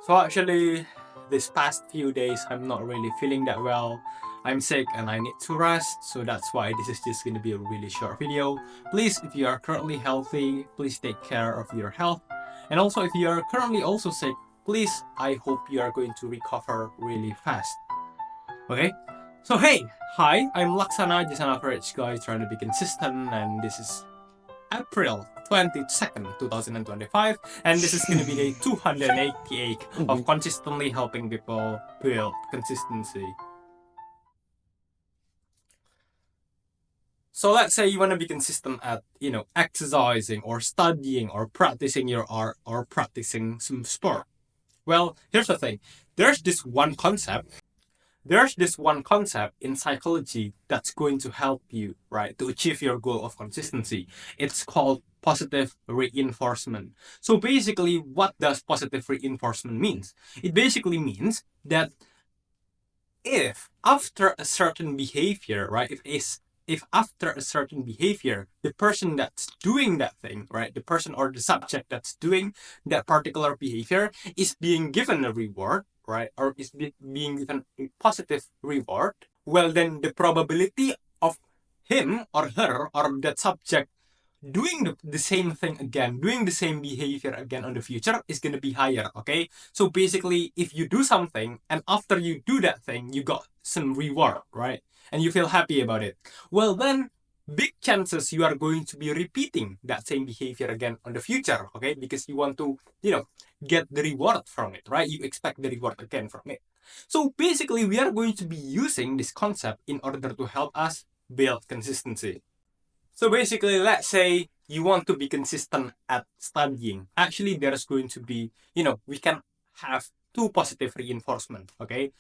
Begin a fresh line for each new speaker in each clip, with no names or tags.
So actually, this past few days, I'm not really feeling that well. I'm sick and I need to rest, so that's why this is just going to be a really short video. Please, if you are currently healthy, please take care of your health. And also, if you are currently also sick, please, I hope you are going to recover really fast. Okay? So hey, hi, I'm Laksana, just an average guy trying to be consistent, and this is April 22nd, 2025, and this is going to be day 288 of consistently helping people build consistency. So let's say you want to be consistent at, exercising or studying or practicing your art or practicing some sport. Well, here's the thing. There's this one concept in psychology that's going to help you, right, to achieve your goal of consistency. It's called positive reinforcement. So basically, what does positive reinforcement means? It basically means that if after a certain behavior, right, if after a certain behavior, the person that's doing that thing, right, the person or the subject that's doing that particular behavior is being given a reward, right, or is being given a positive reward, well, then the probability of him or her or that subject doing the same thing again, doing the same behavior again on the future is going to be higher, okay? So basically, if you do something and after you do that thing, you got some reward, right? And you feel happy about it. Well, then big chances you are going to be repeating that same behavior again on the future, okay? Because you want to, get the reward from it, right? You expect the reward again from it. So basically, we are going to be using this concept in order to help us build consistency. So basically, let's say you want to be consistent at studying. Actually, there's going to be, we can have two positive reinforcement, okay?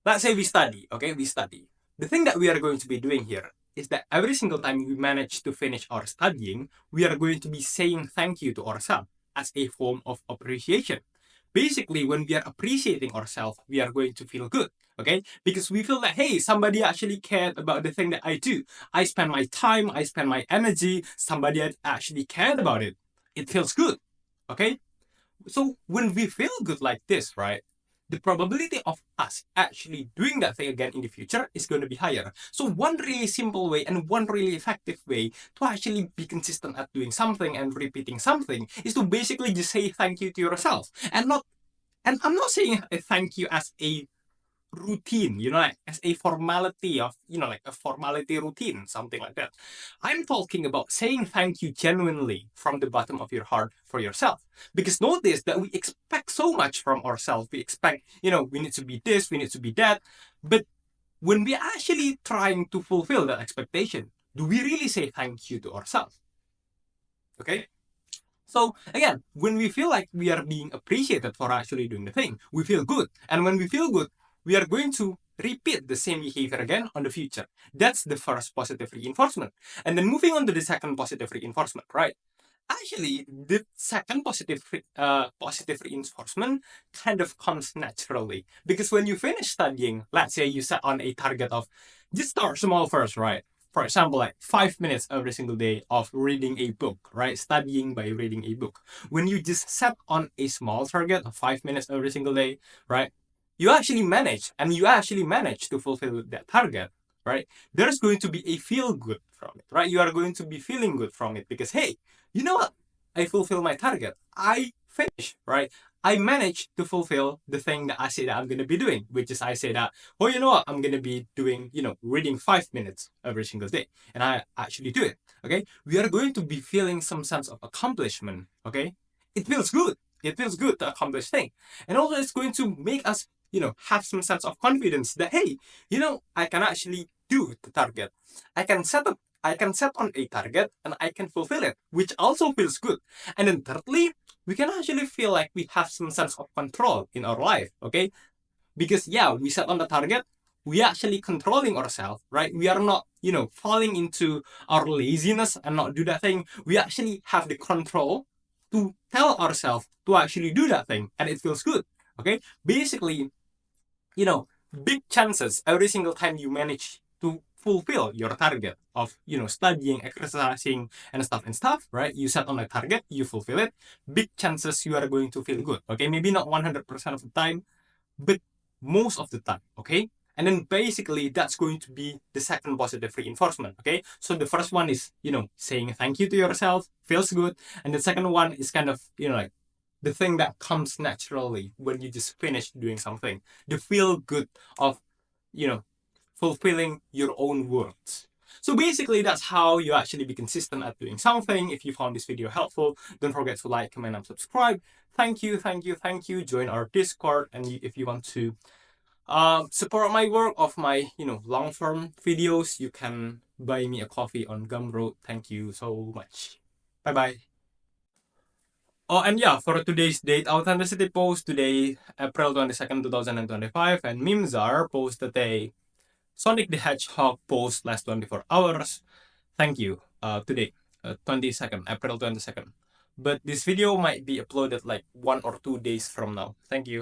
Let's say we study, okay? We study. The thing that we are going to be doing here is that every single time we manage to finish our studying, we are going to be saying thank you to ourselves as a form of appreciation. Basically, when we are appreciating ourselves, we are going to feel good, okay? Because we feel that, hey, somebody actually cared about the thing that I do. I spend my time, I spend my energy, somebody actually cared about it. It feels good, okay? So when we feel good like this, right, the probability of us actually doing that thing again in the future is going to be higher. So one really simple way and one really effective way to actually be consistent at doing something and repeating something is to basically just say thank you to yourself. And I'm not saying a thank you as a routine, like as a formality of, like a formality routine, something like that. I'm talking about saying thank you genuinely from the bottom of your heart for yourself. Because notice that we expect so much from ourselves. We expect, we need to be this, we need to be that. But when we're actually trying to fulfill that expectation, do we really say thank you to ourselves? Okay? So again, when we feel like we are being appreciated for actually doing the thing, we feel good. And when we feel good, we are going to repeat the same behavior again on the future. That's the first positive reinforcement. And then moving on to the second positive reinforcement, right? Actually, the second positive reinforcement kind of comes naturally because when you finish studying, let's say you set on a target of just start small first, right? For example, like 5 minutes every single day of reading a book, right? Studying by reading a book. When you just set on a small target of 5 minutes every single day, right? You actually manage to fulfill that target, right? There's going to be a feel good from it, right? You are going to be feeling good from it because, hey, you know what? I fulfill my target. I finish, right? I managed to fulfill the thing that I say that I'm going to be doing, which is I say that, oh, you know what? I'm going to be doing, reading 5 minutes every single day. And I actually do it, okay? We are going to be feeling some sense of accomplishment, okay? It feels good. It feels good to accomplish things. And also it's going to make us, have some sense of confidence that, hey, I can actually do the target. I can set on a target and I can fulfill it, which also feels good. And then thirdly, we can actually feel like we have some sense of control in our life, okay? Because yeah, we set on the target, we are actually controlling ourselves, right? We are not, falling into our laziness and not do that thing. We actually have the control to tell ourselves to actually do that thing and it feels good, okay? Basically, big chances every single time you manage to fulfill your target of, studying, exercising, and stuff, right? You set on a target, you fulfill it, big chances you are going to feel good, okay? Maybe not 100% of the time, but most of the time, okay? And then basically that's going to be the second positive reinforcement, okay? So the first one is, saying thank you to yourself, feels good. And the second one is kind of, like the thing that comes naturally when you just finish doing something. The feel good of, you know, fulfilling your own words. So basically, that's how you actually be consistent at doing something. If you found this video helpful, don't forget to like, comment, and subscribe. Thank you, thank you, thank you. Join our Discord, and if you want to support my work of my long form videos, you can buy me a coffee on Gumroad. Thank you so much. Bye bye. Oh, and yeah, for today's date authenticity post today, April 22nd, 2025, and Mimzar posted a Sonic the Hedgehog post last 24 hours. Thank you. Today, 22nd, April 22nd. But this video might be uploaded like 1 or 2 days from now. Thank you.